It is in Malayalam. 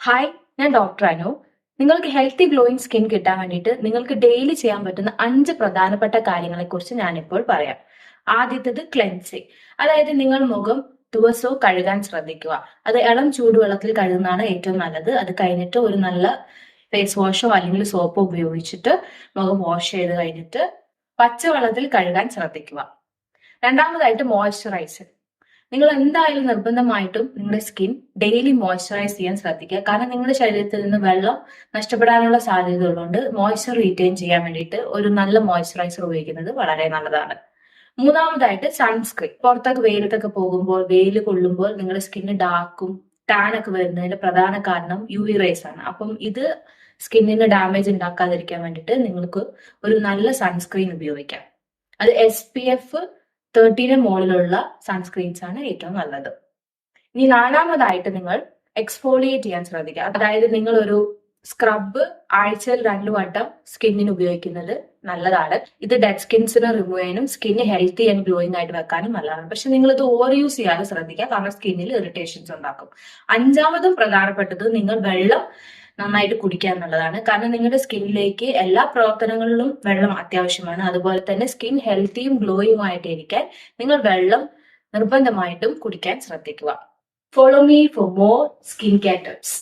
ഹായ്, ഞാൻ ഡോക്ടർ അനു. നിങ്ങൾക്ക് ഹെൽത്തി ഗ്ലോയിങ് സ്കിൻ കിട്ടാൻ വേണ്ടിയിട്ട് നിങ്ങൾക്ക് ഡെയിലി ചെയ്യാൻ പറ്റുന്ന 5 പ്രധാനപ്പെട്ട കാര്യങ്ങളെ കുറിച്ച് ഞാനിപ്പോൾ പറയാം. ആദ്യത്തേത് ക്ലെൻസിങ്. അതായത് നിങ്ങൾ മുഖം ദിവസവും കഴുകാൻ ശ്രദ്ധിക്കുക. അത് ഇളം ചൂടുവെള്ളത്തിൽ കഴുകുന്നതാണ് ഏറ്റവും നല്ലത്. അത് കഴിഞ്ഞിട്ട് ഒരു നല്ല ഫേസ് വാഷോ അല്ലെങ്കിൽ സോപ്പോ ഉപയോഗിച്ചിട്ട് മുഖം വാഷ് ചെയ്ത് കഴിഞ്ഞിട്ട് പച്ചവെള്ളത്തിൽ കഴുകാൻ ശ്രദ്ധിക്കുക. രണ്ടാമതായിട്ട് മോയ്സ്ചറൈസർ. നിങ്ങൾ എന്തായാലും നിർബന്ധമായിട്ടും നിങ്ങളുടെ സ്കിൻ ഡെയിലി മോയ്സ്ചറൈസ് ചെയ്യാൻ ശ്രദ്ധിക്കുക. കാരണം നിങ്ങളുടെ ശരീരത്തിൽ നിന്ന് വെള്ളം നഷ്ടപ്പെടാനുള്ള സാധ്യത ഉള്ളതുകൊണ്ട് മോയ്സ്ചർ റീറ്റെയിൻ ചെയ്യാൻ വേണ്ടിയിട്ട് ഒരു നല്ല മോയ്സ്ചറൈസർ ഉപയോഗിക്കുന്നത് വളരെ നല്ലതാണ്. മൂന്നാമതായിട്ട് സൺസ്ക്രീൻ. പുറത്തൊക്കെ വെയിലത്തൊക്കെ പോകുമ്പോൾ വെയിൽ കൊള്ളുമ്പോൾ നിങ്ങളുടെ സ്കിന്ന് ഡാർക്കും ടാൻ ഒക്കെ വരുന്നതിന്റെ പ്രധാന കാരണം UV റേസ് ആണ്. അപ്പം ഇത് സ്കിന്നിന് ഡാമേജ് ഉണ്ടാക്കാതിരിക്കാൻ വേണ്ടിയിട്ട് നിങ്ങൾക്ക് ഒരു നല്ല സൺസ്ക്രീൻ ഉപയോഗിക്കാം. അത് SPF 13 മുകളിലുള്ള സൺസ്ക്രീൻസ് ആണ് ഏറ്റവും നല്ലത്. ഇനി നാലാമതായിട്ട് നിങ്ങൾ എക്സ്ഫോളിയേറ്റ് ചെയ്യാൻ ശ്രദ്ധിക്കുക. അതായത് നിങ്ങൾ ഒരു സ്ക്രബ് ആഴ്ചയിൽ 2 വട്ടം സ്കിന്നിന് ഉപയോഗിക്കുന്നത് നല്ലതാണ്. ഇത് ഡെഡ് സ്കിൻസിനെ റിമൂവ് ചെയ്യാനും സ്കിന്ന് ഹെൽത്തി ആൻഡ് ഗ്ലോയിങ് ആയിട്ട് വെക്കാനും നല്ലതാണ്. പക്ഷെ നിങ്ങൾ ഇത് ഓവർ യൂസ് ചെയ്യാതെ ശ്രദ്ധിക്കുക, കാരണം സ്കിന്നിൽ ഇറിറ്റേഷൻസ് ഉണ്ടാക്കും. അഞ്ചാമതും പ്രധാനപ്പെട്ടത് നിങ്ങൾ വെള്ളം നന്നായിട്ട് കുടിക്കുക എന്നുള്ളതാണ്. കാരണം നിങ്ങളുടെ സ്കിന്നിലേക്ക് എല്ലാ പ്രവർത്തനങ്ങളിലും വെള്ളം അത്യാവശ്യമാണ്. അതുപോലെ തന്നെ സ്കിൻ ഹെൽത്തിയും ഗ്ലോയിങ് ആയിട്ട് ഇരിക്കാൻ നിങ്ങൾ വെള്ളം നിർബന്ധമായിട്ടും കുടിക്കാൻ ശ്രദ്ധിക്കുക. Follow me for more skin care tips.